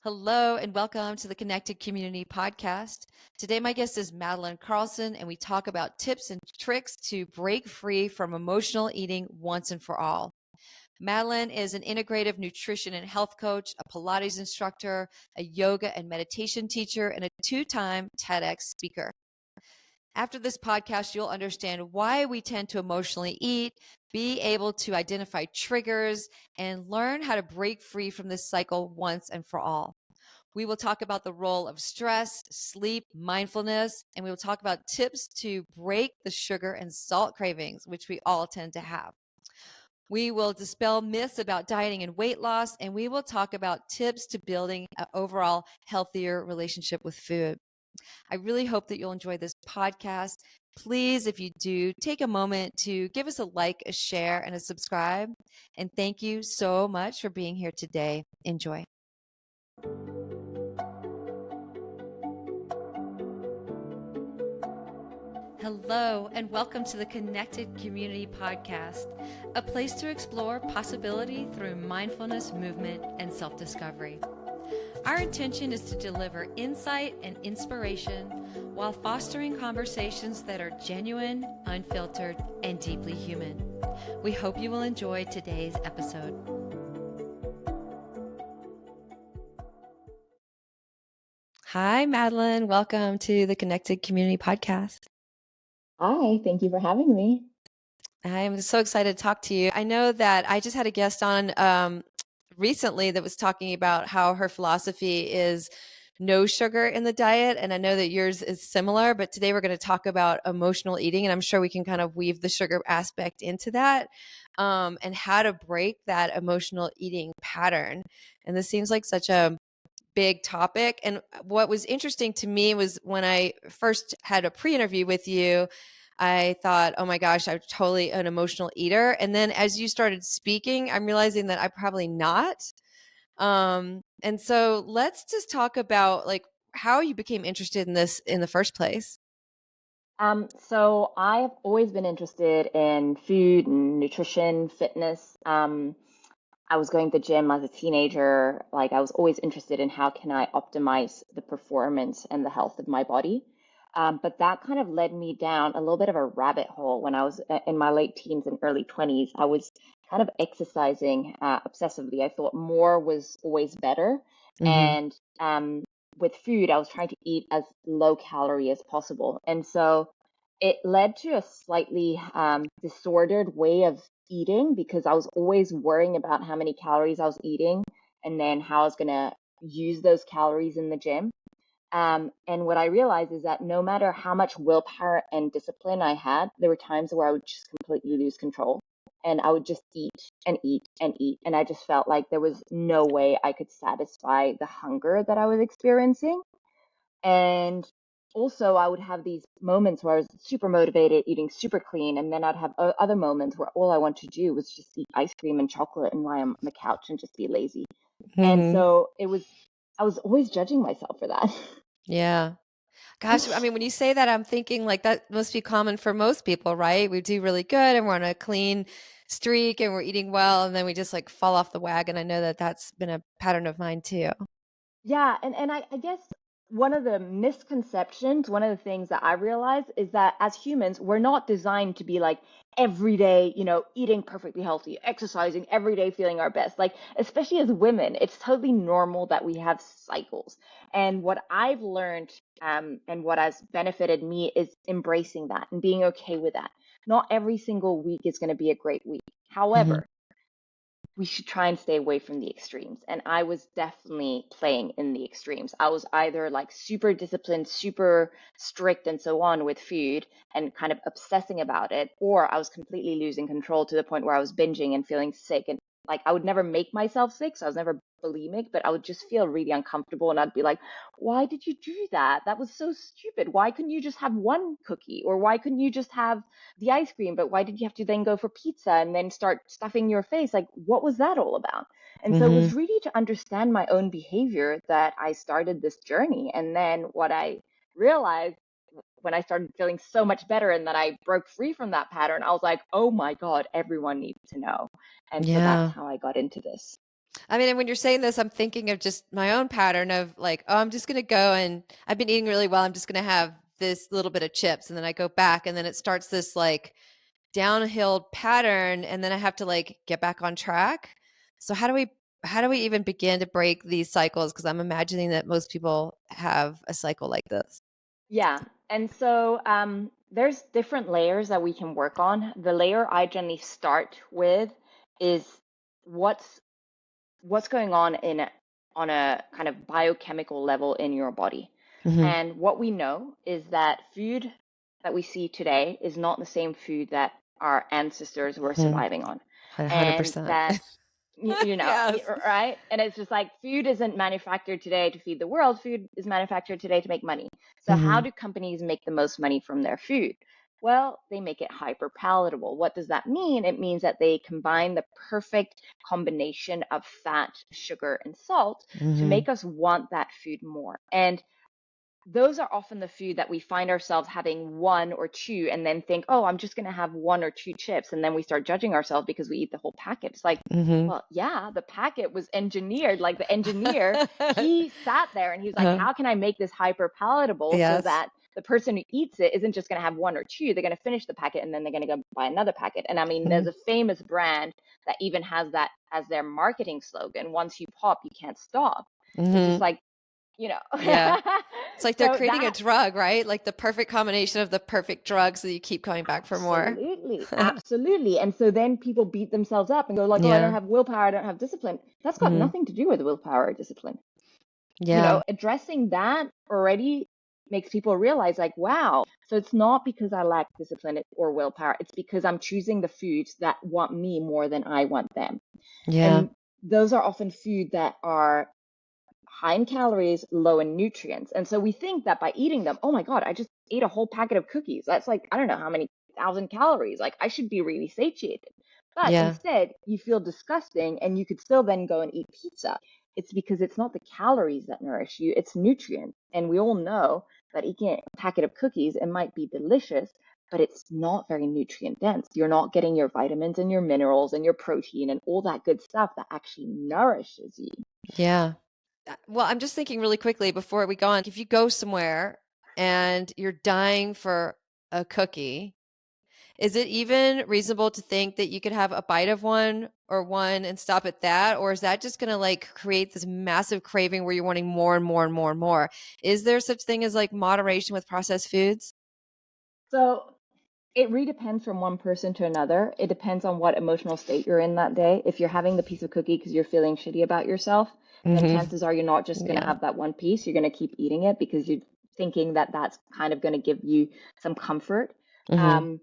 Hello and welcome to the Connected Community Podcast. Today, my guest is Madeleine Karlsson, and we talk about tips and tricks to break free from emotional eating once and for all. Madeleine is an integrative nutrition and health coach, a Pilates instructor, a yoga and meditation teacher, and a two-time TEDx speaker. After this podcast, you'll understand why we tend to emotionally eat, be able to identify triggers, and learn how to break free from this cycle once and for all. We will talk about the role of stress, sleep, mindfulness, and we will talk about tips to break the sugar and salt cravings, which we all tend to have. We will dispel myths about dieting and weight loss, and we will talk about tips to building an overall healthier relationship with food. I really hope that you'll enjoy this podcast. Please, if you do, take a moment to give us a like, a share, and a subscribe. And thank you so much for being here today. Enjoy. Hello, and welcome to the Connected Community Podcast, a place to explore possibility through mindfulness, movement, and self-discovery. Our intention is to deliver insight and inspiration while fostering conversations that are genuine, unfiltered, and deeply human. We hope you will enjoy today's episode. Hi, Madeleine. Welcome to the Connected Community Podcast. Hi, thank you for having me. I'm so excited to talk to you. I know that I just had a guest on recently that was talking about how her philosophy is no sugar in the diet. And I know that yours is similar, but today we're going to talk about emotional eating. And I'm sure we can kind of weave the sugar aspect into that and how to break that emotional eating pattern. And this seems like such a big topic. And what was interesting to me was when I first had a pre-interview with you, I thought, oh my gosh, I'm totally an emotional eater. And then as you started speaking, I'm realizing that I'm probably not. And so let's just talk about like how you became interested in this in the first place. So I've always been interested in food and nutrition, fitness. I was going to the gym as a teenager. Like I was always interested in how can I optimize the performance and the health of my body. But that kind of led me down a little bit of a rabbit hole when I was in my late teens and early 20s. I was kind of exercising obsessively. I thought more was always better. And with food, I was trying to eat as low calorie as possible. And so it led to a slightly disordered way of eating because I was always worrying about how many calories I was eating and then how I was going to use those calories in the gym. And what I realized is that no matter how much willpower and discipline I had, there were times where I would just completely lose control and I would just eat and eat and eat. And I just felt like there was no way I could satisfy the hunger that I was experiencing. And also, I would have these moments where I was super motivated, eating super clean, and then I'd have other moments where all I wanted to do was just eat ice cream and chocolate and lie on the couch and just be lazy. And so I was always judging myself for that. Yeah. Gosh, I mean, when you say that, I'm thinking like that must be common for most people, right? We do really good and we're on a clean streak and we're eating well, and then we just like fall off the wagon. I know that that's been a pattern of mine too. Yeah, and I guess one of the misconceptions, one of the things that I realized is that as humans, we're not designed to be like every day, eating perfectly healthy, exercising every day, feeling our best. Like, especially as women, it's totally normal that we have cycles. And what I've learned, and what has benefited me is embracing that and being okay with that. Not every single week is going to be a great week. Mhm. However, we should try and stay away from the extremes. And I was definitely playing in the extremes. I was either like super disciplined, super strict, and so on with food and kind of obsessing about it, or I was completely losing control to the point where I was binging and feeling sick. And like I would never make myself sick, so I was never bulimic, but I would just feel really uncomfortable and I'd be like, why did you do that? That was so stupid. Why couldn't you just have one cookie? Or why couldn't you just have the ice cream, but why did you have to then go for pizza and then start stuffing your face? Like, what was that all about? And so it was really to understand my own behavior that I started this journey. And then what I realized when I started feeling so much better and that I broke free from that pattern, I was like, oh my God, everyone needs to know. And so that's Yeah. how I got into this. I mean, and when you're saying this, I'm thinking of just my own pattern of like, oh, I'm just going to go and I've been eating really well. I'm just going to have this little bit of chips. And then I go back and then it starts this like downhill pattern. And then I have to like get back on track. So how do we even begin to break these cycles? Because I'm imagining that most people have a cycle like this. Yeah. And so there's different layers that we can work on. The layer I generally start with is what's what's going on on a kind of biochemical level in your body. Mm-hmm. And what we know is that food that we see today is not the same food that our ancestors were Mm-hmm. surviving on. And 100%. that Yes. right? And it's just like food isn't manufactured today to feed the world. Food is manufactured today to make money. So how Mm-hmm. do companies make the most money from their food? Well, they make it hyper palatable. What does that mean? It means that they combine the perfect combination of fat, sugar, and salt to Mm-hmm. make us want that food more. And those are often the food that we find ourselves having one or two and then think, oh, I'm just going to have one or two chips. And then we start judging ourselves because we eat the whole packet. It's like, Mm-hmm. well, yeah, the packet was engineered. Like the engineer, he sat there and he was like, Uh-huh. how can I make this hyper palatable so Yes. that the person who eats it isn't just going to have one or two? They're going to finish the packet and then they're going to go buy another packet. And I mean, Mm-hmm. there's a famous brand that even has that as their marketing slogan. Once you pop, you can't stop. It's just Mm-hmm. like, Yeah. It's like they're so creating a that drug, right? Like the perfect combination of the perfect drug so that you keep coming back for more. absolutely, absolutely. And so then people beat themselves up and go like, "Oh, I don't Yeah. have willpower, I don't have discipline." That's got Mm-hmm. nothing to do with willpower or discipline. Yeah. Addressing that already makes people realize like, wow, so it's not because I lack discipline or willpower. It's because I'm choosing the foods that want me more than I want them. Yeah. And those are often food that are high in calories, low in nutrients. And so we think that by eating them, oh my God, I just ate a whole packet of cookies. That's like, I don't know how many thousand calories. Like, I should be really satiated. But Yeah. instead, you feel disgusting and you could still then go and eat pizza. It's because it's not the calories that nourish you, it's nutrients. And we all know that eating a packet of cookies, it might be delicious, but it's not very nutrient dense. You're not getting your vitamins and your minerals and your protein and all that good stuff that actually nourishes you. Yeah. Well, I'm just thinking really quickly before we go on. If you go somewhere and you're dying for a cookie, is it even reasonable to think that you could have a bite of one or one and stop at that? Or is that just going to like create this massive craving where you're wanting more and more and more and more? Is there such thing as like moderation with processed foods? So it really depends from one person to another. It depends on what emotional state you're in that day. If you're having the piece of cookie because you're feeling shitty about yourself, then Mm-hmm. chances are you're not just going to Yeah. have that one piece. You're going to keep eating it because you're thinking that that's kind of going to give you some comfort. Mm-hmm. Um,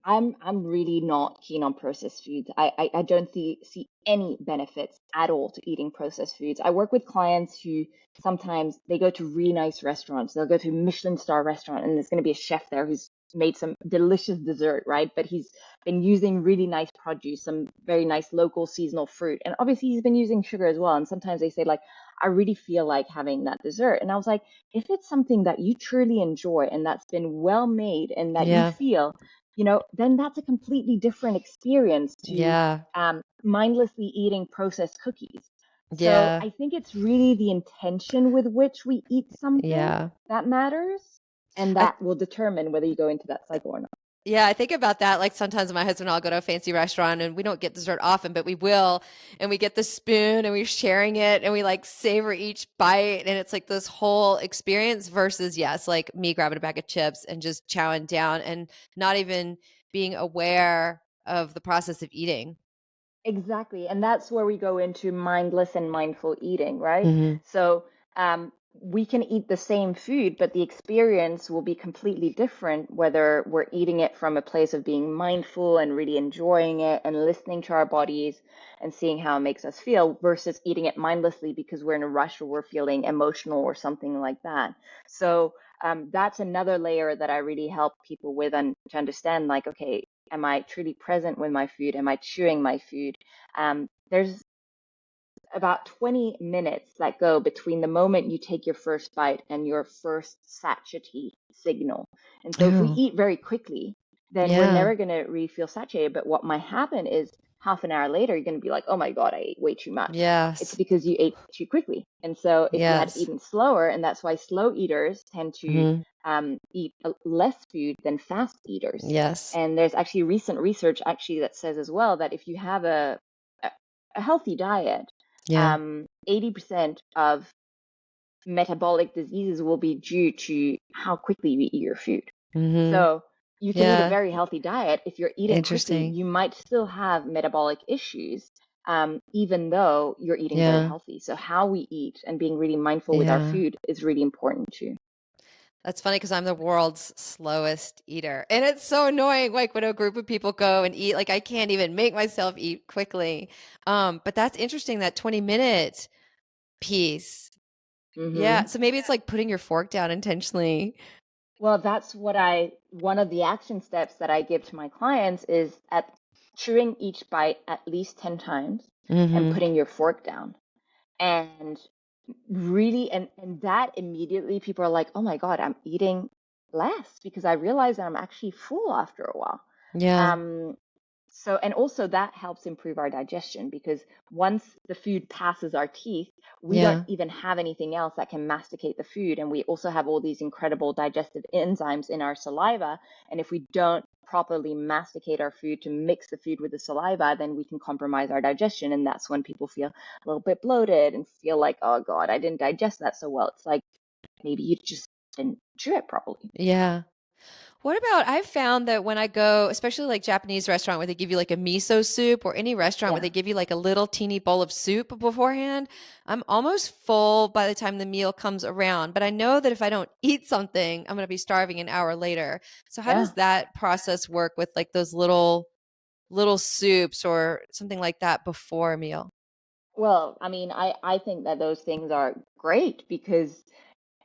I'm really not keen on processed foods. I don't see any benefits at all to eating processed foods. I work with clients who sometimes they go to really nice restaurants. They'll go to a Michelin star restaurant and there's going to be a chef there who's made some delicious dessert, right? But he's been using really nice produce, some very nice local seasonal fruit. And obviously he's been using sugar as well. And sometimes they say like, I really feel like having that dessert. And I was like, if it's something that you truly enjoy and that's been well made and that you Yeah. feel then that's a completely different experience to Yeah. mindlessly eating processed cookies. So Yeah. I think it's really the intention with which we eat something Yeah. that matters, and I that will determine whether you go into that cycle or not. Yeah, I think about that. Like sometimes my husband and I'll go to a fancy restaurant and we don't get dessert often, but we will. And we get the spoon and we're sharing it and we like savor each bite. And it's like this whole experience versus, yes, like me grabbing a bag of chips and just chowing down and not even being aware of the process of eating. Exactly. And that's where we go into mindless and mindful eating, right? Hmm. So we can eat the same food, but the experience will be completely different whether we're eating it from a place of being mindful and really enjoying it and listening to our bodies and seeing how it makes us feel versus eating it mindlessly because we're in a rush or we're feeling emotional or something like that. So that's another layer that I really help people with and to understand like, okay, am I truly present with my food? Am I chewing my food? There's about 20 minutes that go between the moment you take your first bite and your first satiety signal. And so if we Oh, eat very quickly, then we're yeah. never going to really feel satiated. But what might happen is half an hour later, you're going to be like, oh my God, I ate way too much. It's Yes. because you ate too quickly. And so if you had Yes. eaten slower, and that's why slow eaters tend to Hmm. eat less food than fast eaters. Yes. And there's actually recent research actually that says as well that if you have a, a healthy diet, Yeah. 80% of metabolic diseases will be due to how quickly you eat your food. Hmm. So you can eat a Yeah. very healthy diet. If you're eating quickly, Interesting. you might still have metabolic issues, even though you're eating very Yeah. healthy. So how we eat and being really mindful with our Yeah. food is really important too. That's funny because I'm the world's slowest eater. And it's so annoying, like when a group of people go and eat, like I can't even make myself eat quickly. But that's interesting, that 20-minute piece. Yeah. Hmm. So maybe it's like putting your fork down intentionally. Well, that's one of the action steps that I give to my clients is at chewing each bite at least 10 times and Hmm. putting your fork down. And really, and that immediately people are like, oh my God, I'm eating less because I realize that I'm actually full after a while. Yeah. Um, so, and also that helps improve our digestion because once the food passes our teeth, we don't Yeah. even have anything else that can masticate the food. And we also have all these incredible digestive enzymes in our saliva. And if we don't properly masticate our food to mix the food with the saliva, then we can compromise our digestion. And that's when people feel a little bit bloated and feel like, oh God, I didn't digest that so well. It's like maybe you just didn't chew it properly. Yeah. What about, I've found that when I go, especially like Japanese restaurant where they give you like a miso soup, or any restaurant where Yeah. they give you like a little teeny bowl of soup beforehand, I'm almost full by the time the meal comes around. But I know that if I don't eat something, I'm going to be starving an hour later. So how Yeah. does that process work with like those little soups or something like that before a meal? Well, I mean, I think that those things are great because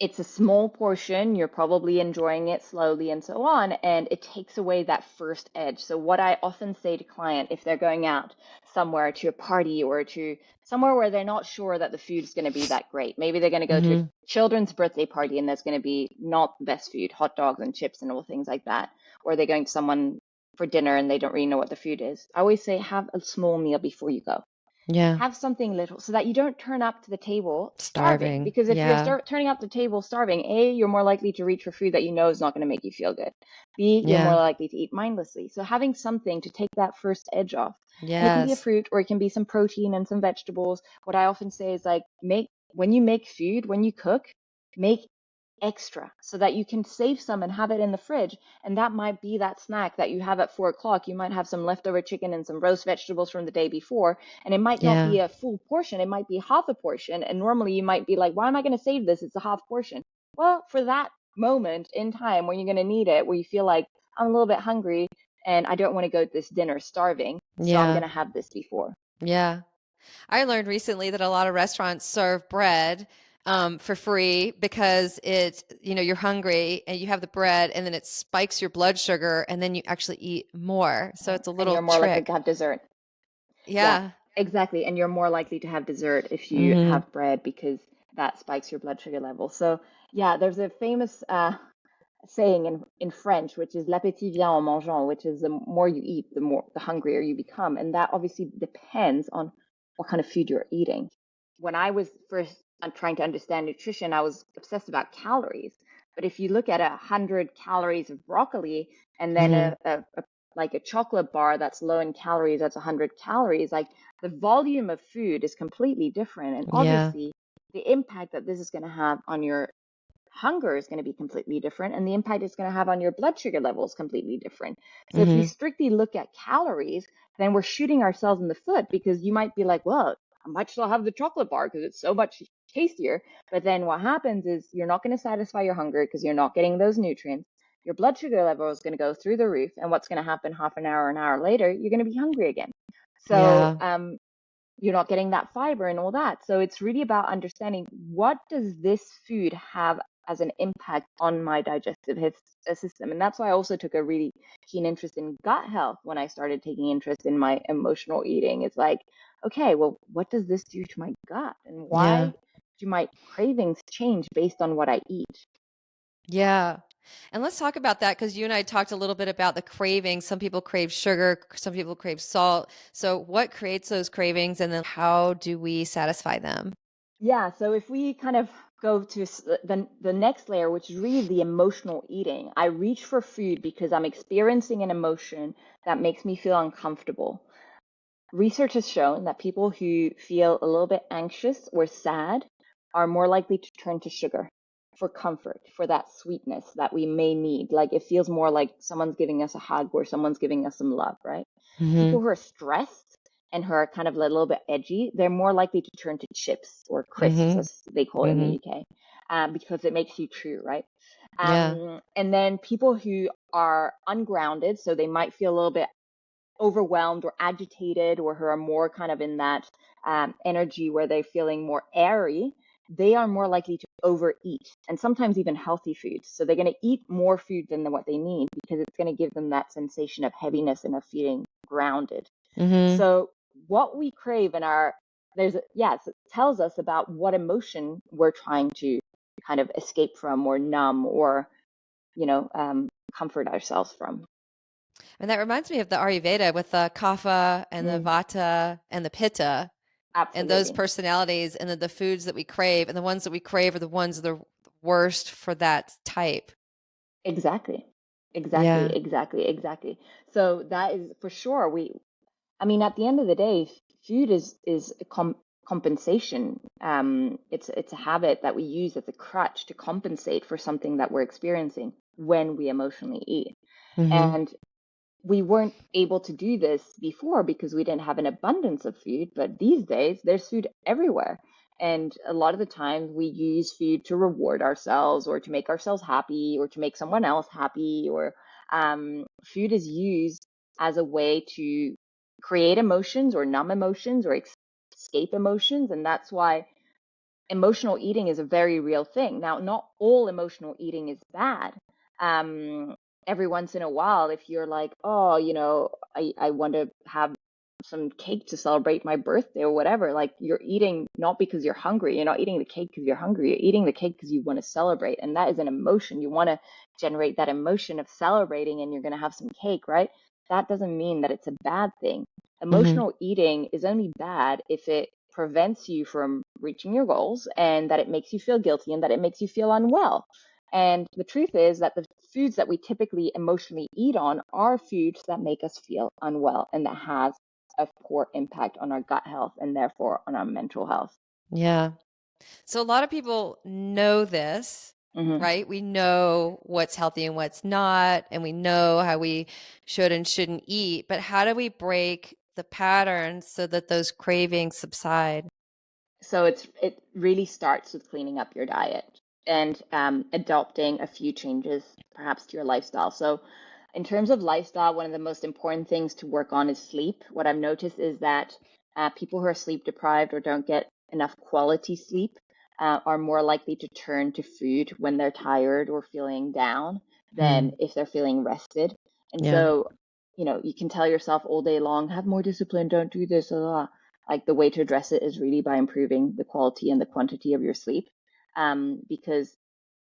it's a small portion, you're probably enjoying it slowly and so on, and it takes away that first edge. So what I often say to client if they're going out somewhere to a party or to somewhere where they're not sure that the food is going to be that great. Maybe they're going to go to a Hmm. children's birthday party and there's going to be not the best food, hot dogs and chips and all things like that. Or they're going to someone for dinner and they don't really know what the food is. I always say have a small meal before you go. Yeah. Have something little so that you don't turn up to the table starving. Starving. Because if you're Yeah. turning up the table starving, A, you're more likely to reach for food that you know is not going to make you feel good. B, you're more Yeah. likely to eat mindlessly. So having something to take that first edge off. And it can be a Yes. fruit or it can be some protein and some vegetables. What I often say is like when you make food, when you cook, make extra so that you can save some and have it in the fridge. And that might be that snack that you have at 4 o'clock. You might have some leftover chicken and some roast vegetables from the day before. And it might not Yeah. be a full portion, it might be half a portion. And normally you might be like, why am I going to save this? It's a half portion. Well, for that moment in time when you're going to need it, where you feel like I'm a little bit hungry and I don't want to go to this dinner starving, so I'm going Yeah. to have this before. Yeah. I learned recently that a lot of restaurants serve bread for free because you're hungry and you have the bread and then it spikes your blood sugar and then you actually eat more. So it's a And little you're more likely trick. to have dessert. Yeah, Yeah. exactly. And you're more likely to have dessert if you Hmm. have bread because that spikes your blood sugar level. So, yeah, there's a famous saying in French, which is l'appétit vient en mangeant, which is the more you eat, the hungrier you become. And that obviously depends on what kind of food you're eating. When I was first trying to understand nutrition, I was obsessed about calories. But if you look at 100 calories of broccoli and then Hmm. like a chocolate bar that's low in calories, that's 100 calories, like the volume of food is completely different. And Yeah. obviously, the impact that this is going to have on your hunger is going to be completely different, and the impact it's going to have on your blood sugar level is completely different. So if we Hmm. strictly look at calories, then we're shooting ourselves in the foot because you might be like, well, I might still have the chocolate bar because it's so much tastier. But then what happens is you're not going to satisfy your hunger because you're not getting those nutrients. Your blood sugar level is going to go through the roof, and what's going to happen half an hour later, you're going to be hungry again. So Yeah. you're not getting that fiber and all that. So it's really about understanding what does this food have as an impact on my digestive system. And that's why I also took a really keen interest in gut health when I started taking interest in my emotional eating. It's like, okay, well, what does this do to my gut? And Yeah. why do my cravings change based on what I eat? Yeah. And let's talk about that because you and I talked a little bit about the cravings. Some people crave sugar, some people crave salt. So, what creates those cravings, and then how do we satisfy them? Yeah, so if we kind of go to the next layer, which is really the emotional eating, I reach for food because I'm experiencing an emotion that makes me feel uncomfortable. Research has shown that people who feel a little bit anxious or sad are more likely to turn to sugar for comfort, for that sweetness that we may need. Like it feels more like someone's giving us a hug or someone's giving us some love, right? Hmm. People who are stressed and who are kind of a little bit edgy, they're more likely to turn to chips or crisps, Hmm. as they call it in the Hmm. UK, because it makes you chew, right? Yeah. And then people who are ungrounded, so they might feel a little bit overwhelmed or agitated, or who are more kind of in that energy where they're feeling more airy, they are more likely to overeat and sometimes even healthy foods. So they're going to eat more food than what they need because it's going to give them that sensation of heaviness and of feeling grounded. Hmm. So what we crave in our yes, it tells us about what emotion we're trying to kind of escape from or numb or comfort ourselves from. And that reminds me of the Ayurveda with the kapha and the Mm, vata and the pitta and those absolutely. personalities, and then the foods that we crave, and the ones that we crave are the ones that are worst for that type. Exactly. Exactly, Yeah. exactly, exactly. So that is for sure. I mean, at the end of the day, food is a compensation. It's a habit that we use as a crutch to compensate for something that we're experiencing when we emotionally eat. Hmm. And we weren't able to do this before because we didn't have an abundance of food, but these days there's food everywhere. And a lot of the time we use food to reward ourselves or to make ourselves happy or to make someone else happy, or food is used as a way to create emotions or numb emotions or escape emotions. And that's why emotional eating is a very real thing. Now, not all emotional eating is bad. Um, every once in a while, if you're like, oh, I want to have some cake to celebrate my birthday or whatever, like you're eating not because you're hungry. You're not eating the cake because you're hungry. You're eating the cake because you want to celebrate. And that is an emotion. You want to generate that emotion of celebrating and you're going to have some cake, right? That doesn't mean that it's a bad thing. Hmm. Emotional eating is only bad if it prevents you from reaching your goals and that it makes you feel guilty and that it makes you feel unwell. And the truth is that the foods that we typically emotionally eat on are foods that make us feel unwell and that has a poor impact on our gut health and therefore on our mental health. Yeah. So a lot of people know this, Hmm. right? We know what's healthy and what's not, and we know how we should and shouldn't eat, but how do we break the patterns so that those cravings subside? So it really starts with cleaning up your diet and adopting a few changes, perhaps to your lifestyle. So, in terms of lifestyle, one of the most important things to work on is sleep. What I've noticed is that people who are sleep deprived or don't get enough quality sleep are more likely to turn to food when they're tired or feeling down than Mm. if they're feeling rested. And Yeah. so, you can tell yourself all day long, have more discipline, don't do this, blah, blah, blah. Like the way to address it is really by improving the quality and the quantity of your sleep, because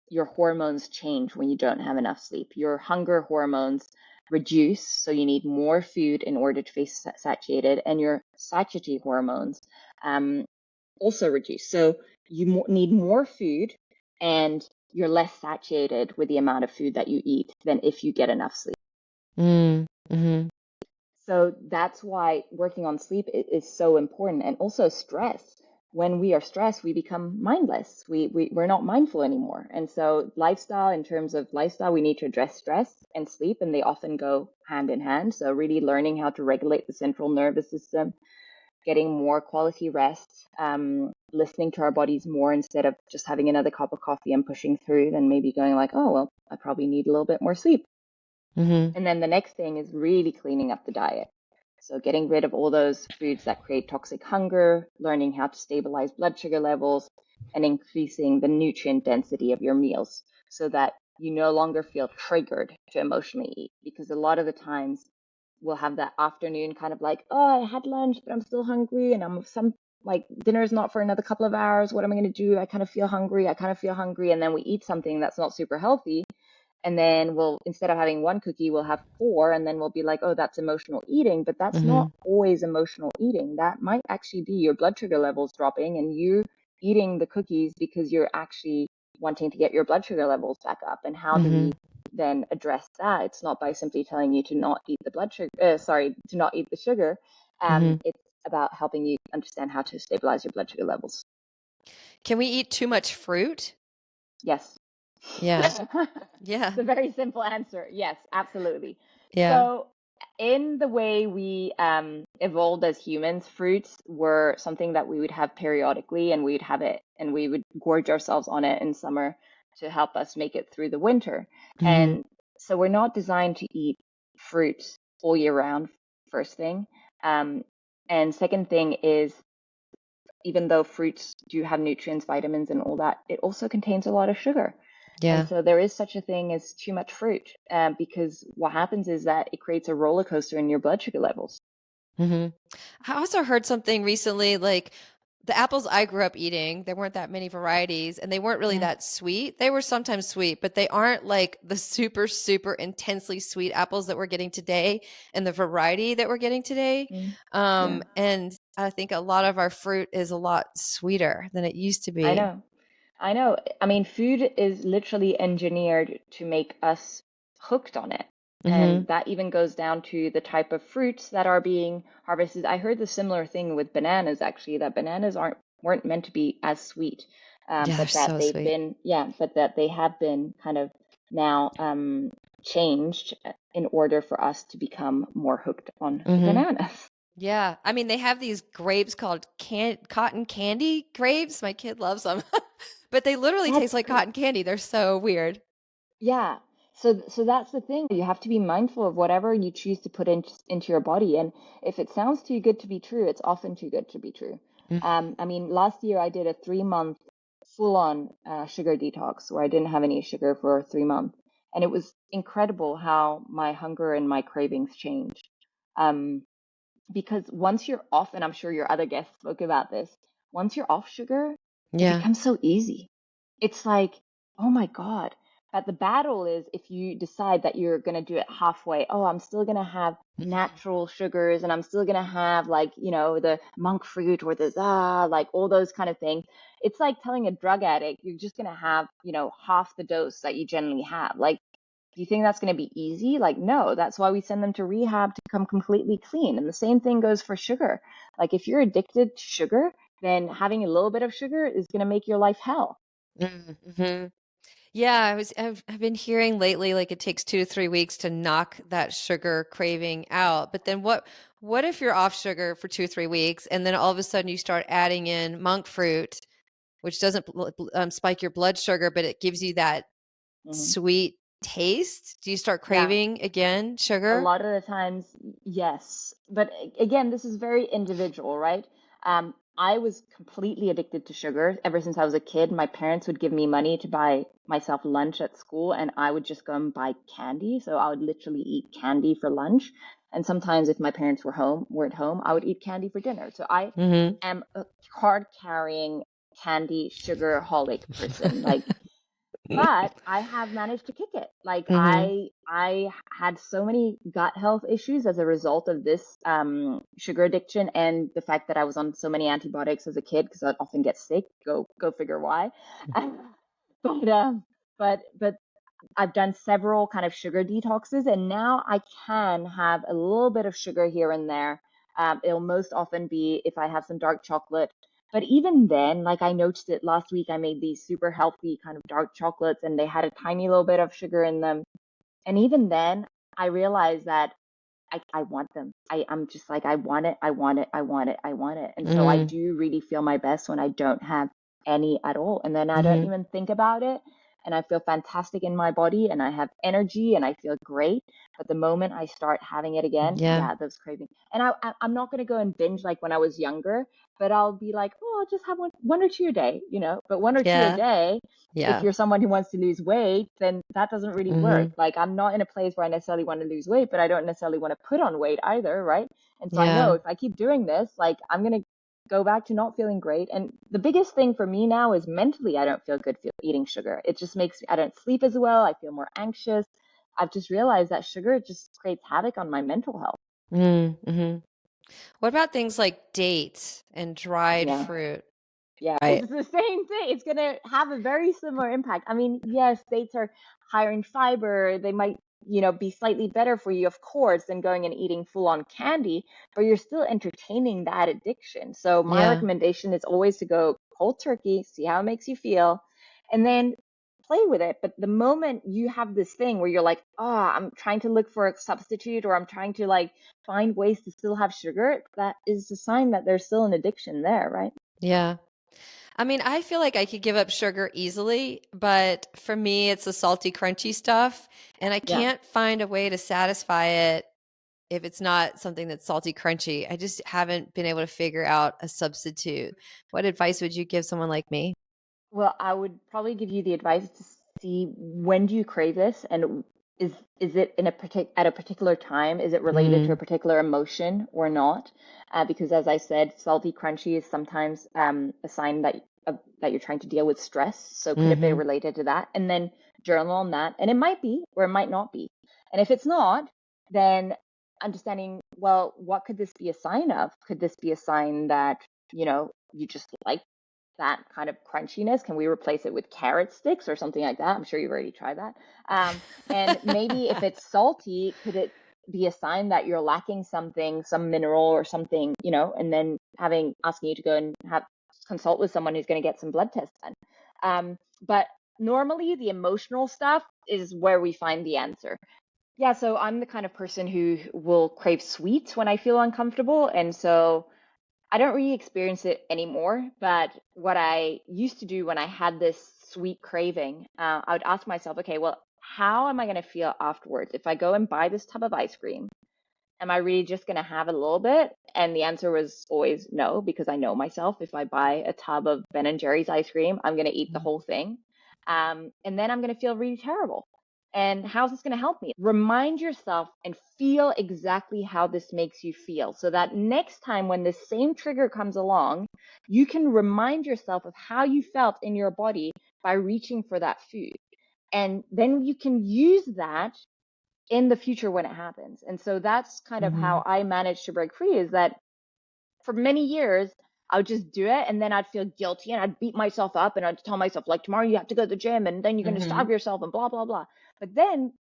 your hormones change when you don't have enough sleep. Your hunger hormones reduce, so you need more food in order to feel satiated, and your satiety hormones um, also reduce. So you need more food, and you're less satiated with the amount of food that you eat than if you get enough sleep. Mm. Hmm. So that's why working on sleep is so important. And also stress. When we are stressed, we become mindless. We're not mindful anymore. And so lifestyle, in terms of lifestyle, we need to address stress and sleep, and they often go hand in hand. So really learning how to regulate the central nervous system, getting more quality rest, listening to our bodies more instead of just having another cup of coffee and pushing through, then maybe going like, oh, well, I probably need a little bit more sleep. Hmm. And then the next thing is really cleaning up the diet. So getting rid of all those foods that create toxic hunger, learning how to stabilize blood sugar levels, and increasing the nutrient density of your meals so that you no longer feel triggered to emotionally eat. Because a lot of the times we'll have that afternoon kind of like, oh, I had lunch, but I'm still hungry, and I'm some like dinner's not for another couple of hours. What am I going to do? I kind of feel hungry. I kind of feel hungry. And then we eat something that's not super healthy, And then we'll, instead of having one cookie, we'll have four, and then we'll be like, oh, that's emotional eating. But that's not always emotional eating. That might actually be your blood sugar levels dropping and you eating the cookies because you're actually wanting to get your blood sugar levels back up. And how do we then address that? It's not by simply telling you to not eat the blood sugar, to not eat the sugar. It's about helping you understand how to stabilize your blood sugar levels. Can we eat too much fruit? Yes. Yeah. Yeah. It's a very simple answer. Yes, absolutely. Yeah. So, in the way we evolved as humans, fruits were something that we would have periodically, and we'd have it, and we would gorge ourselves on it in summer to help us make it through the winter. And so, we're not designed to eat fruits all year round, first thing. And second thing is, even though fruits do have nutrients, vitamins, and all that, it also contains a lot of sugar. Yeah. And so there is such a thing as too much fruit, because what happens is that it creates a roller coaster in your blood sugar levels. I also heard something recently, like the apples I grew up eating, there weren't that many varieties and they weren't really Yeah. that sweet. They were sometimes sweet, but they aren't like the super, super intensely sweet apples that we're getting today and the variety that we're getting today. Yeah, And I think a lot of our fruit is a lot sweeter than it used to I be. know. I know. I mean, food is literally engineered to make us hooked on it. And that even goes down to the type of fruits that are being harvested. I heard the similar thing with bananas, actually, that bananas weren't meant to be as sweet, Yeah, they're but that so they've sweet. been, yeah, but that they have been kind of now changed in order for us to become more hooked on the bananas. Yeah. I mean, they have these grapes called cotton candy grapes. My kid loves them, but they literally taste That's like cotton candy. They're so weird. Yeah. So that's the thing. You have to be mindful of whatever you choose to put into your body. And if it sounds too good to be true, it's often too good to be true. I mean, last year I did a 3 month full-on sugar detox where I didn't have any sugar for 3 months. And it was incredible how my hunger and my cravings changed. Um, because once you're off, and I'm sure your other guests spoke about this, once you're off sugar, it Yeah. becomes so easy. It's like, oh my God. But the battle is if you decide that you're going to do it halfway. Oh, I'm still going to have natural sugars and I'm still going to have like, the monk fruit or the like all those kind of things. It's like telling a drug addict, you're just going to have, half the dose that you generally have. Like, do you think that's going to be easy? Like, no, that's why we send them to rehab to become completely clean. And the same thing goes for sugar. Like, if you're addicted to sugar, then having a little bit of sugar is going to make your life hell. Mm-hmm. Yeah, I've been hearing lately like it takes 2 to 3 weeks to knock that sugar craving out. But then what if you're off sugar for 2 or 3 weeks and then all of a sudden you start adding in monk fruit, which doesn't spike your blood sugar, but it gives you that Hmm. sweet taste? Do you start Yeah, craving again a sugar? lot of the times, yes. But again, this is very individual, right? I was completely addicted to sugar ever since I was a kid. My parents would give me money to buy myself lunch at school, and I would just go and buy candy. So I would literally eat candy for lunch. And sometimes, if my parents weren't home, I would eat candy for dinner. So I Mm-hmm. am a card carrying candy sugar holic person. Like, but I have managed to kick it. Like Mm-hmm. I had so many gut health issues as a result of this sugar addiction and the fact that I was on so many antibiotics as a kid because I'd often get sick. Go figure why. but but I've done several kind of sugar detoxes, and now I can have a little bit of sugar here and there. It'll most often be if I have some dark chocolate. But even then, like I noticed it last week, I made these super healthy kind of dark chocolates, and they had a tiny little bit of sugar in them. And even then, I realized that I want them. I'm just like, I want it, I want it, I want it, I want it. And so I Mm-hmm. do really feel my best when I don't have any at all. And then I don't Mm-hmm. even think about it. And I feel fantastic in my body and I have energy and I feel great. But the moment I start having it again, Yeah. yeah, those cravings. And I'm not going to go and binge like when I was younger, but I'll be like, oh, I'll just have one or two a day, But one or two a Yeah. day, if Yeah. you're someone who wants to lose weight, then that doesn't really work. Mm-hmm. Like I'm not in a place where I necessarily want to lose weight, but I don't necessarily want to put on weight either, right? And so I know Yeah. if I keep doing this, like I'm gonna go back to not feeling great. And the biggest thing for me now is mentally, I don't feel good eating sugar. It just makes I don't sleep as well. I feel more anxious. I've just realized that sugar just creates havoc on my mental health. Mm-hmm. What about things like dates and dried Yeah. fruit? Yeah, Right. it's the same thing. It's going to have a very similar impact. I mean, yes, dates are higher in fiber. They might, be slightly better for you, of course, than going and eating full on candy, but you're still entertaining that addiction. So my Yeah. recommendation is always to go cold turkey, see how it makes you feel, and then play with it. But the moment you have this thing where you're like, oh, I'm trying to look for a substitute, or I'm trying to like find ways to still have sugar, that is a sign that there's still an addiction there, right? Yeah. I mean, I feel like I could give up sugar easily, but for me, it's the salty, crunchy stuff. And I Yeah. can't find a way to satisfy it if it's not something that's salty, crunchy. I just haven't been able to figure out a substitute. What advice would you give someone like me? Well, I would probably give you the advice to see when do you crave this, and is it in at a particular time? Is it related to a Mm, particular emotion or not? Because as I said, salty crunchy is sometimes a sign that you're trying to deal with stress. So could it be mm-hmm. related to that? And then journal on that, and it might be or it might not be. And if it's not, then understanding, well, what could this be a sign of? Could this be a sign that you just like that kind of crunchiness? Can we replace it with carrot sticks or something like that? I'm sure you've already tried that. And maybe if it's salty, could it be a sign that you're lacking something, some mineral or something, and then asking you to go and have consult with someone who's going to get some blood tests done. But normally the emotional stuff is where we find the answer. Yeah, so I'm the kind of person who will crave sweets when I feel uncomfortable. And so I don't really experience it anymore, but what I used to do when I had this sweet craving, I would ask myself, okay, well, how am I going to feel afterwards? If I go and buy this tub of ice cream, am I really just going to have a little bit? And the answer was always no, because I know myself. If I buy a tub of Ben and Jerry's ice cream, I'm going to eat the whole thing. And then I'm going to feel really terrible. And how's this going to help me? Remind yourself and feel exactly how this makes you feel so that next time when this same trigger comes along, you can remind yourself of how you felt in your body by reaching for that food. And then you can use that in the future when it happens. And so that's kind of Mm-hmm. how I managed to break free, is that for many years, I would just do it and then I'd feel guilty and I'd beat myself up and I'd tell myself, like, tomorrow you have to go to the gym and then you're going to Mm-hmm. starve yourself and blah, blah, blah. But then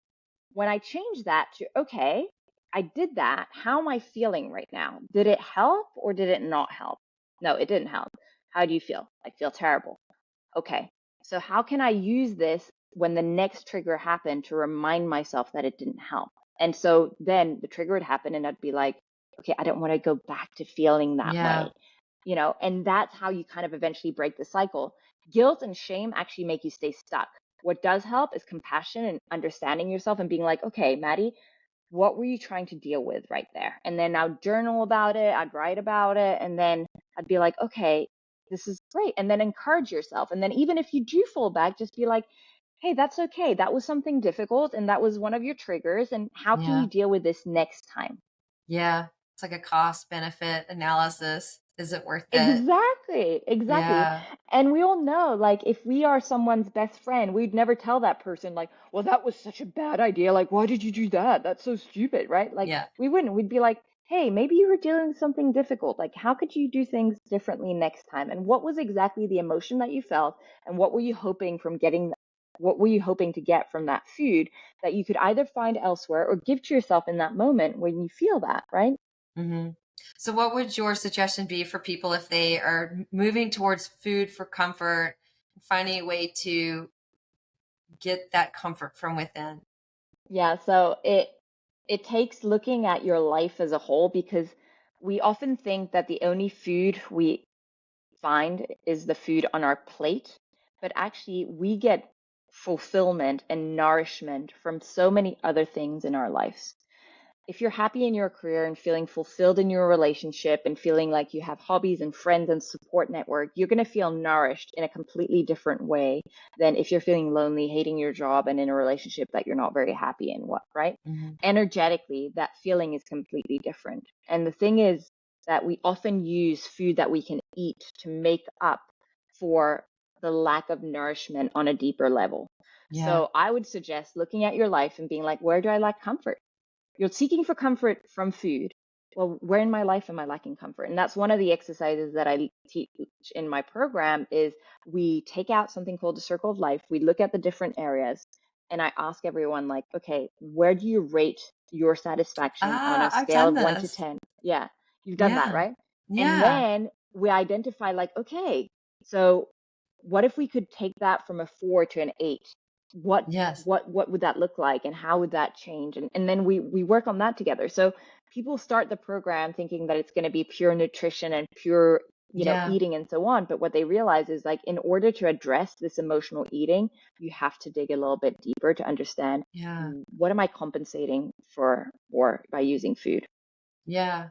when I changed that to, okay, I did that. How am I feeling right now? Did it help or did it not help? No, it didn't help. How do you feel? I feel terrible. Okay, so how can I use this when the next trigger happened to remind myself that it didn't help? And so then the trigger would happen and I'd be like, okay, I don't want to go back to feeling that Yeah. way, and that's how you kind of eventually break the cycle. Guilt and shame actually make you stay stuck. What does help is compassion and understanding yourself and being like, okay, Maddie, what were you trying to deal with right there? And then I'd journal about it, I'd write about it, and then I'd be like, okay, this is great. And then encourage yourself. And then even if you do fall back, just be like, hey, that's okay. That was something difficult and that was one of your triggers. And how can Yeah. you deal with this next time? Yeah. It's like a cost benefit analysis. Is it worth it? Exactly, exactly. Yeah. And we all know, like, if we are someone's best friend, we'd never tell that person, like, well, that was such a bad idea. Like, why did you do that? That's so stupid, right? Like, Yeah. we wouldn't. We'd be like, hey, maybe you were dealing with something difficult. Like, how could you do things differently next time? And what was exactly the emotion that you felt? And what were you hoping to get from that food that you could either find elsewhere or give to yourself in that moment when you feel that, right? Mm-hmm. So what would your suggestion be for people if they are moving towards food for comfort, finding a way to get that comfort from within? Yeah, so it takes looking at your life as a whole, because we often think that the only food we find is the food on our plate, but actually we get fulfillment and nourishment from so many other things in our lives. If you're happy in your career and feeling fulfilled in your relationship and feeling like you have hobbies and friends and support network, you're going to feel nourished in a completely different way than if you're feeling lonely, hating your job, and in a relationship that you're not very happy in, right? Mm-hmm. Energetically, that feeling is completely different. And the thing is, that we often use food that we can eat to make up for the lack of nourishment on a deeper level. Yeah. So I would suggest looking at your life and being like, where do I lack comfort? You're seeking for comfort from food. Well, where in my life am I lacking comfort? And that's one of the exercises that I teach in my program is we take out something called the circle of life. We look at the different areas and I ask everyone like, okay, where do you rate your satisfaction on a I've scale done of 1 to this. 10? Yeah, you've done that, Yeah. right? And Yeah. then we identify like, okay, so what if we could take that from a 4 to an 8? what Yes. what would that look like and how would that change, and then we work on that together. So people start the program thinking that it's going to be pure nutrition and pure Yeah. eating and so on, but what they realize is like in order to address this emotional eating you have to dig a little bit deeper to understand Yeah. what am I compensating for or by using food. Yeah.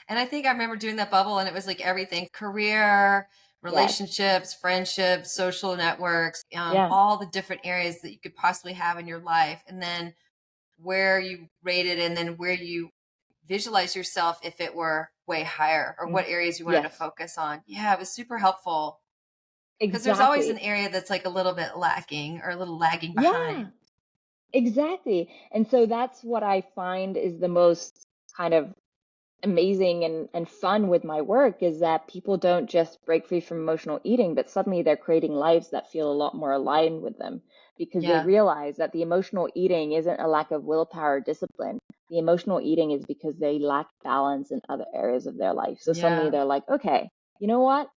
And I think I remember doing that bubble and it was like everything: career, Yes. relationships, friendships, social networks, Yeah. all the different areas that you could possibly have in your life. And then where you rated and then where you visualize yourself if it were way higher or Mm. what areas you wanted to Yes, focus on. Yeah, it was super helpful because there's always an exactly. area that's like a little bit lacking or a little lagging Yeah, behind. exactly. And so that's what I find is the most kind of amazing and fun with my work is that people don't just break free from emotional eating, but suddenly they're creating lives that feel a lot more aligned with them because they Yeah. realize that the emotional eating isn't a lack of willpower or discipline. The emotional eating is because they lack balance in other areas of their life. So suddenly Yeah. they're like, okay, you know what?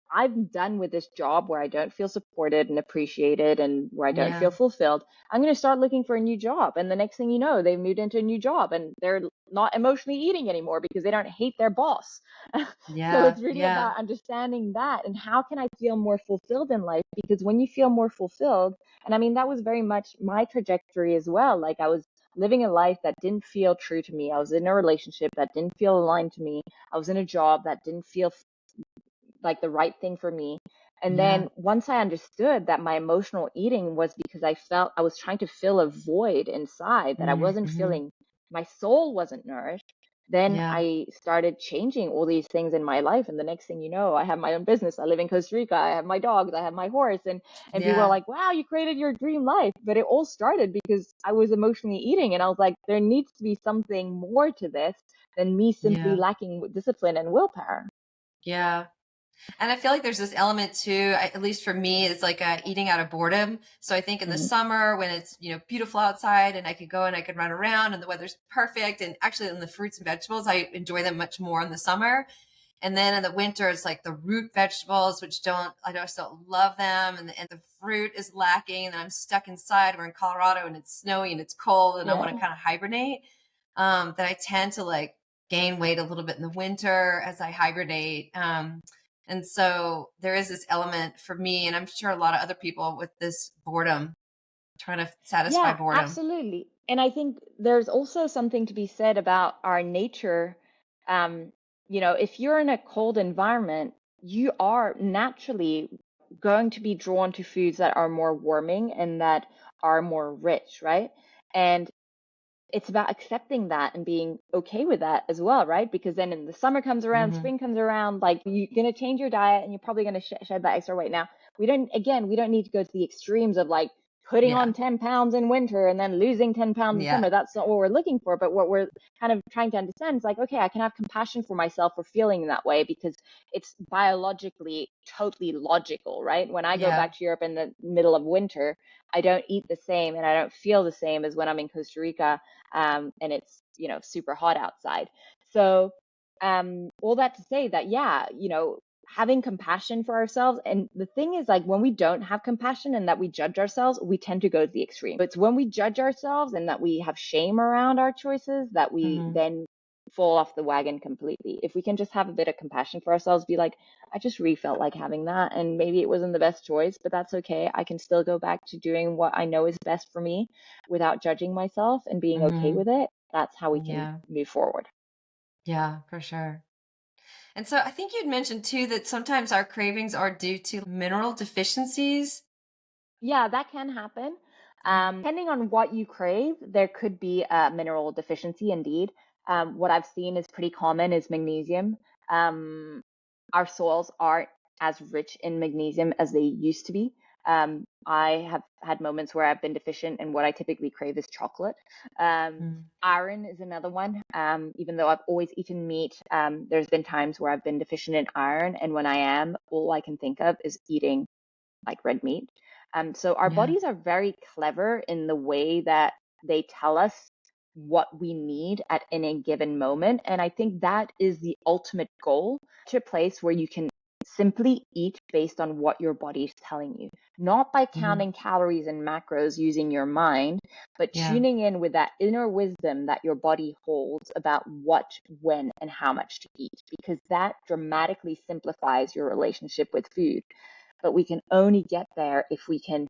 I'm done with this job where I don't feel supported and appreciated and where I don't feel Yeah. fulfilled. I'm going to start looking for a new job. And the next thing you know, they've moved into a new job and they're not emotionally eating anymore because they don't hate their boss. So Yeah. it's really Yeah. about understanding that and how can I feel more fulfilled in life? Because when you feel more fulfilled, and I mean, that was very much my trajectory as well. Like I was living a life that didn't feel true to me. I was in a relationship that didn't feel aligned to me. I was in a job that didn't feel like the right thing for me. And Yeah. then once I understood that my emotional eating was because I felt I was trying to fill a void inside that I wasn't Mm-hmm. feeling, my soul wasn't nourished, then Yeah. I started changing all these things in my life. And the next thing you know, I have my own business. I live in Costa Rica. I have my dogs. I have my horse. And people are Yeah. like, wow, you created your dream life. But it all started because I was emotionally eating. And I was like, there needs to be something more to this than me simply Yeah. lacking discipline and willpower. Yeah. And I feel like there's this element too, at least for me, it's like eating out of boredom. So I think in the Mhm. summer when it's, beautiful outside and I could go and I could run around and the weather's perfect. And actually in the fruits and vegetables, I enjoy them much more in the summer. And then in the winter, it's like the root vegetables, which I just don't love them. And the fruit is lacking. And I'm stuck inside. We're in Colorado and it's snowy and it's cold and I want to Yeah. kind of hibernate. That I tend to like gain weight a little bit in the winter as I hibernate. And so there is this element for me, and I'm sure a lot of other people with this boredom, trying to satisfy Yeah, boredom. absolutely. And I think there's also something to be said about our nature. Um, if you're in a cold environment, you are naturally going to be drawn to foods that are more warming and that are more rich, right? And it's about accepting that and being okay with that as well, right? Because then in the summer comes around, Hmm. spring comes around, like you're going to change your diet and you're probably going to shed that extra weight. Now, we don't need to go to the extremes of like putting on Yeah. 10 pounds in winter and then losing 10 pounds in Yeah. summer. That's not what we're looking for. But what we're kind of trying to understand is like, okay, I can have compassion for myself for feeling that way because it's biologically totally logical, right? When I go Yeah. back to Europe in the middle of winter, I don't eat the same and I don't feel the same as when I'm in Costa Rica and it's super hot outside. So all that to say that yeah, having compassion for ourselves. And the thing is, like, when we don't have compassion and that we judge ourselves, we tend to go to the extreme. But it's when we judge ourselves and that we have shame around our choices that we Hmm. then fall off the wagon completely. If we can just have a bit of compassion for ourselves, be like, I just really felt like having that, and maybe it wasn't the best choice, but that's okay. I can still go back to doing what I know is best for me without judging myself and being okay Hmm. with it. That's how we can Yeah. move forward. Yeah, for sure. And so I think you'd mentioned too that sometimes our cravings are due to mineral deficiencies. Yeah, that can happen. Yeah. Depending on what you crave, there could be a mineral deficiency indeed. What I've seen is pretty common is magnesium. Um, our soils aren't as rich in magnesium as they used to be. I have had moments where I've been deficient, and what I typically crave is chocolate. Mm. Iron is another one. Even though I've always eaten meat, there's been times where I've been deficient in iron, and when I am, all I can think of is eating like red meat. So our Yeah. bodies are very clever in the way that they tell us what we need at any given moment. And I think that is the ultimate goal, to a place where you can simply eat based on what your body is telling you, not by Hmm. counting calories and macros using your mind, but Yeah. tuning in with that inner wisdom that your body holds about what, when, and how much to eat, because that dramatically simplifies your relationship with food. But we can only get there if we can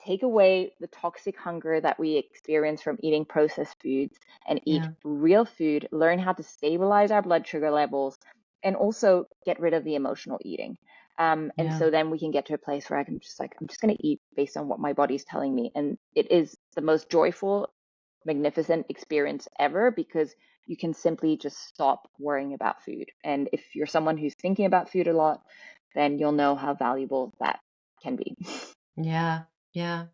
take away the toxic hunger that we experience from eating processed foods and eat Yeah. real food, learn how to stabilize our blood sugar levels, and also get rid of the emotional eating. And Yeah. so then we can get to a place where I'm just going to eat based on what my body's telling me. And it is the most joyful, magnificent experience ever, because you can simply just stop worrying about food. And if you're someone who's thinking about food a lot, then you'll know how valuable that can be. Yeah. Yeah.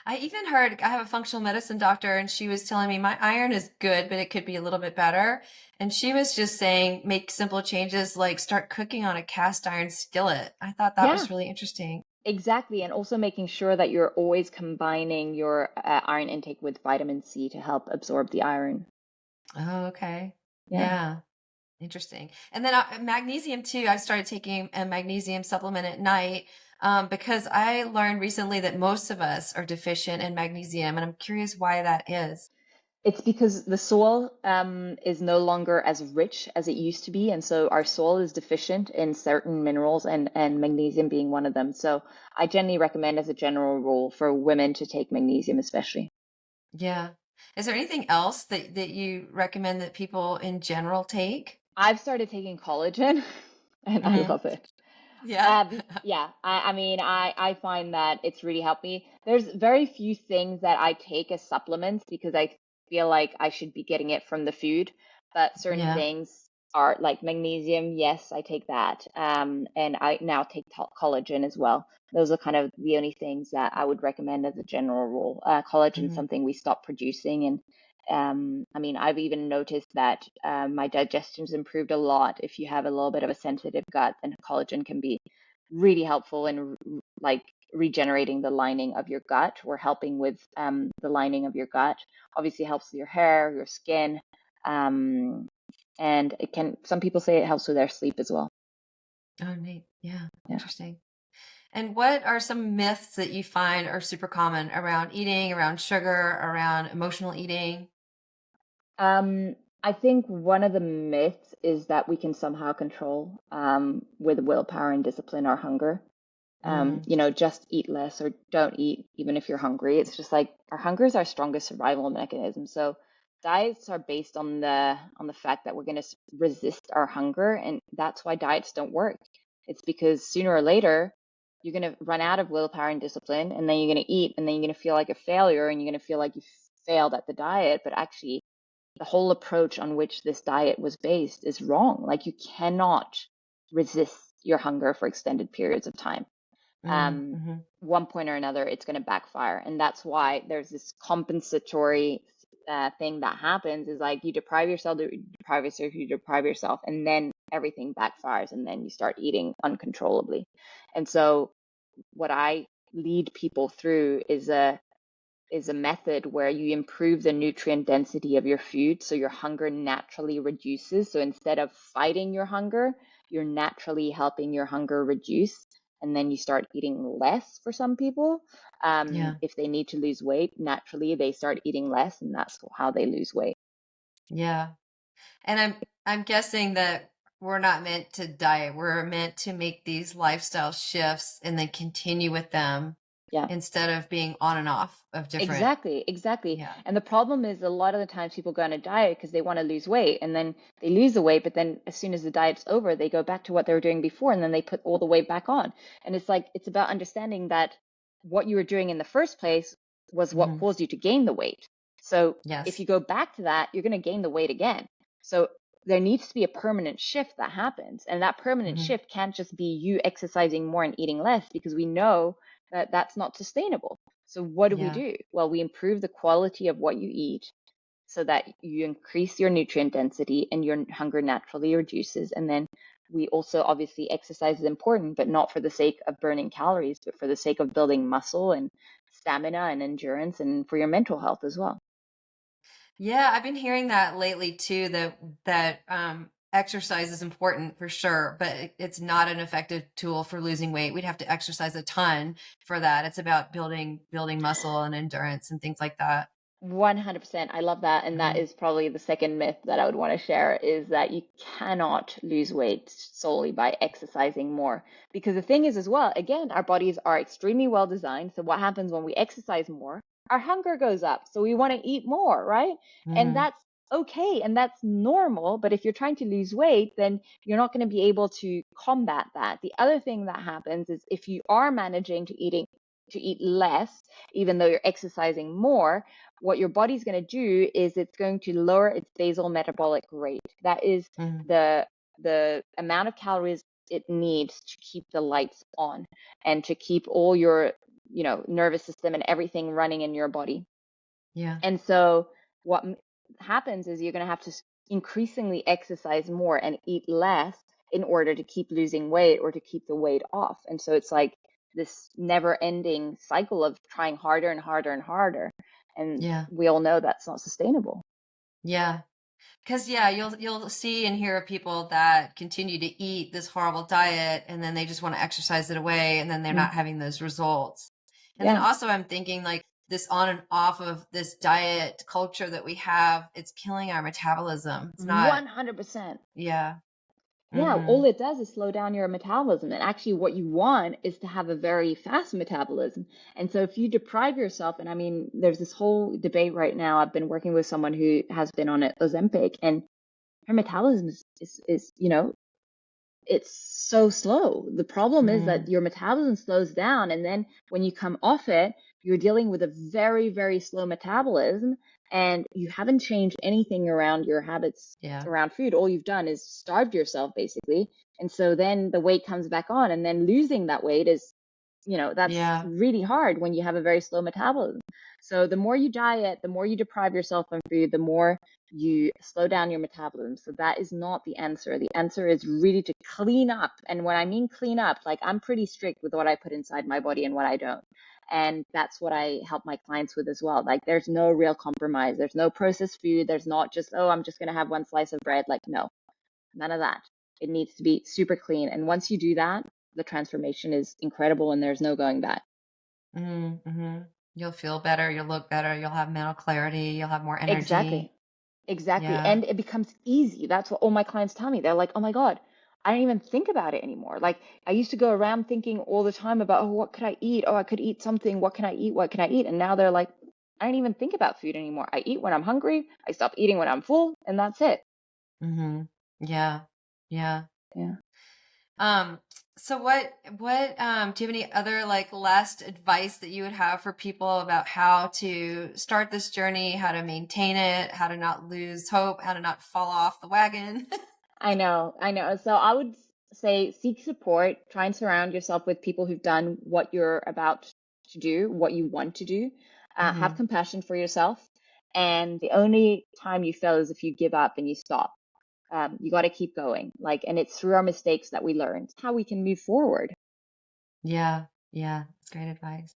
I even heard I have a functional medicine doctor and she was telling me my iron is good, but it could be a little bit better. And she was just saying make simple changes like start cooking on a cast iron skillet. I thought that Yeah, was really interesting. exactly. And also making sure that you're always combining your iron intake with vitamin C to help absorb the iron. Oh, okay. Yeah. Yeah. Interesting. And then magnesium too. I started taking a magnesium supplement at night because I learned recently that most of us are deficient in magnesium, and I'm curious why that is. It's because the soil is no longer as rich as it used to be. And so our soil is deficient in certain minerals, and magnesium being one of them. So I generally recommend, as a general rule, for women to take magnesium, especially. Yeah. Is there anything else that you recommend that people in general take? I've started taking collagen and I Hmm. love it. Yeah. Yeah, I mean, I find that it's really helped me. There's very few things that I take as supplements because I feel like I should be getting it from the food, but certain Yeah. things are like magnesium. Yes, I take that. And I now take collagen as well. Those are kind of the only things that I would recommend as a general rule. Collagen is Hmm. something we stopped producing, and I mean, I've even noticed that my digestion's improved a lot. If you have a little bit of a sensitive gut, then collagen can be really helpful in like regenerating the lining of your gut, or helping with the lining of your gut. Obviously, helps with your hair, your skin, um, and it can. Some people say it helps with their sleep as well. Oh, neat. Yeah. Yeah. Interesting. And what are some myths that you find are super common around eating, around sugar, around emotional eating? I think one of the myths is that we can somehow control, with willpower and discipline, our hunger. Mm, Just eat less or don't eat even if you're hungry. It's just like our hunger is our strongest survival mechanism. So diets are based on the fact that we're going to resist our hunger, and that's why diets don't work. It's because sooner or later you're going to run out of willpower and discipline, and then you're going to eat, and then you're going to feel like a failure, and you're going to feel like you failed at the diet. But actually, the whole approach on which this diet was based is wrong. Like, you cannot resist your hunger for extended periods of time. um, mm-hmm. One point or another, it's going to backfire. And that's why there's this compensatory thing that happens, is like you deprive yourself, you deprive yourself, and then everything backfires, and then you start eating uncontrollably. And so what I lead people through is a method where you improve the nutrient density of your food so your hunger naturally reduces. So instead of fighting your hunger, you're naturally helping your hunger reduce. And then you start eating less for some people. Yeah. If they need to lose weight, naturally they start eating less, and that's how they lose weight. Yeah. And I'm guessing that we're not meant to diet. We're meant to make these lifestyle shifts and then continue with them Yeah. instead of being on and off of different. Exactly, exactly. Yeah. And the problem is, a lot of the times people go on a diet because they want to lose weight, and then they lose the weight, but then as soon as the diet's over, they go back to what they were doing before, and then they put all the weight back on. And it's like, it's about understanding that what you were doing in the first place was what Hmm. caused you to gain the weight. So if Yes. you go back to that, you're going to gain the weight again. So there needs to be a permanent shift that happens. And that permanent shift can't just be you exercising more and eating less, because we know that that's not sustainable. So what do we Yeah. do? Well, we improve the quality of what you eat so that you increase your nutrient density and your hunger naturally reduces. And then we also, obviously, exercise is important, but not for the sake of burning calories, but for the sake of building muscle and stamina and endurance, and for your mental health as well. Yeah, I've been hearing that lately too, that exercise is important for sure, but it's not an effective tool for losing weight. We'd have to exercise a ton for that. It's about building muscle and endurance and things like that. 100%. I love that. And that Mhm. is probably the second myth that I would want to share, is that you cannot lose weight solely by exercising more. Because the thing is, as well, again, our bodies are extremely well designed. So what happens when we exercise more? Our hunger goes up. So we want to eat more, right? And Mhm. that's okay. And that's normal. But if you're trying to lose weight, then you're not going to be able to combat that. The other thing that happens is, if you are managing to eat less, even though you're exercising more, what your body's going to do is it's going to lower its basal metabolic rate. That is Mhm. the amount of calories it needs to keep the lights on and to keep all your, nervous system and everything running in your body. Yeah. And so what happens is, you're going to have to increasingly exercise more and eat less in order to keep losing weight or to keep the weight off. And so it's like this never ending cycle of trying harder and harder and harder. And Yeah. we all know that's not sustainable. Yeah. Because yeah, you'll see and hear of people that continue to eat this horrible diet and then they just want to exercise it away and then they're Mm, not having those results. And then yeah, also I'm thinking like this on and off of this diet culture that we have, it's killing our metabolism. It's not, 100%. yeah. Yeah, Mhm. all it does is slow down your metabolism. And actually, what you want is to have a very fast metabolism. And so, if you deprive yourself, and I mean, there's this whole debate right now. I've been working with someone who has been on Ozempic, and her metabolism is it's so slow. The problem is that Mhm. your metabolism slows down, and then when you come off it, you're dealing with a very, very slow metabolism, and you haven't changed anything around your habits Yeah. around food. All you've done is starved yourself, basically. And so then the weight comes back on, and then losing that weight is, that's Yeah. really hard when you have a very slow metabolism. So the more you diet, the more you deprive yourself from food, the more you slow down your metabolism. So that is not the answer. The answer is really to clean up. And when I mean clean up, like, I'm pretty strict with what I put inside my body and what I don't. And that's what I help my clients with as well. Like, there's no real compromise. There's no processed food. There's not just, oh, I'm just going to have one slice of bread. Like, no, none of that. It needs to be super clean. And once you do that, the transformation is incredible and there's no going back. Mm-hmm. You'll feel better, you'll look better, you'll have mental clarity, you'll have more energy. Exactly. Exactly. Yeah. And it becomes easy. That's what all my clients tell me. They're like, oh my God, I don't even think about it anymore. Like, I used to go around thinking all the time about, oh, what could I eat? Oh, I could eat something. What can I eat? What can I eat? And now they're like, I don't even think about food anymore. I eat when I'm hungry. I stop eating when I'm full, and that's it. Mm-hmm. Yeah. Yeah. Yeah. Um, so do you have any other like last advice that you would have for people about how to start this journey, how to maintain it, how to not lose hope, how to not fall off the wagon? I know, I know. So I would say, seek support, try and surround yourself with people who've done what you're about to do, what you want to do. Have Hmm. compassion for yourself. And the only time you fail is if you give up and you stop. You got to keep going. Like, and it's through our mistakes that we learn. It's how we can move forward. Yeah. Yeah. That's great advice.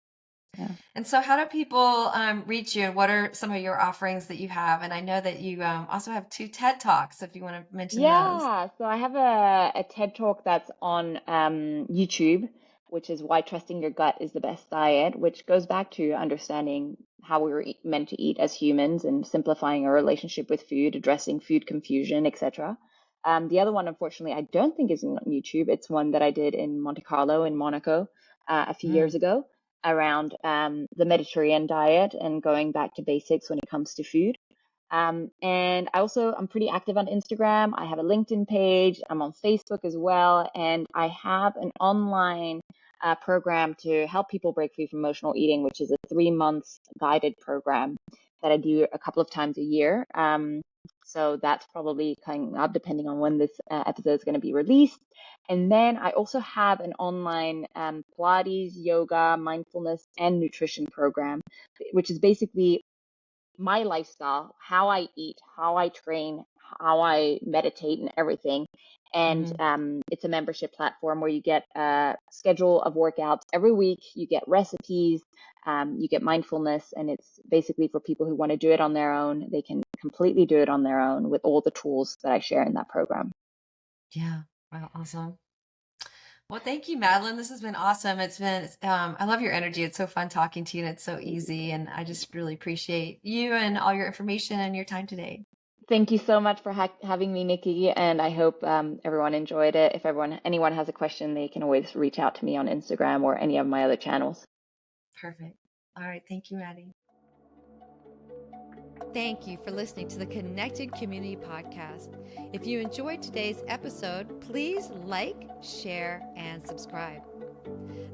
Yeah. And so how do people reach you and what are some of your offerings that you have? And I know that you also have two TED Talks if you want to mention those. Yeah, so I have a TED Talk that's on YouTube, which is Why Trusting Your Gut is the Best Diet, which goes back to understanding how we were meant to eat as humans and simplifying our relationship with food, addressing food confusion, etc. The other one, unfortunately, I don't think is on YouTube. It's one that I did in Monte Carlo in Monaco a few years Mm. ago around the Mediterranean diet and going back to basics when it comes to food. And I'm pretty active on Instagram. I have a LinkedIn page. I'm on Facebook as well. And I have an online program to help people break free from emotional eating, which is a 3 month guided program that I do a couple of times a year. So that's probably coming up depending on when this episode is going to be released. And then I also have an online Pilates, yoga, mindfulness, and nutrition program, which is basically my lifestyle, how I eat, how I train, how I meditate, and everything. And it's a membership platform where you get a schedule of workouts every week. You get recipes, you get mindfulness, and it's basically for people who want to do it on their own. They can completely do it on their own with all the tools that I share in that program. Yeah. Wow. Awesome. Well, thank you, Madeleine. This has been awesome. It's been, I love your energy. It's so fun talking to you and it's so easy. And I just really appreciate you and all your information and your time today. Thank you so much for having me, Nikki, and I hope everyone enjoyed it. If anyone has a question, they can always reach out to me on Instagram or any of my other channels. Perfect. All right. Thank you, Maddie. Thank you for listening to the Connected Community Podcast. If you enjoyed today's episode, please like, share, and subscribe.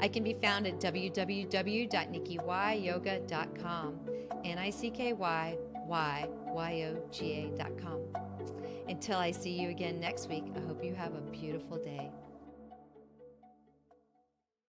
I can be found at www.nickyyoga.com, NICKYYYOGA.com. Until I see you again next week, I hope you have a beautiful day.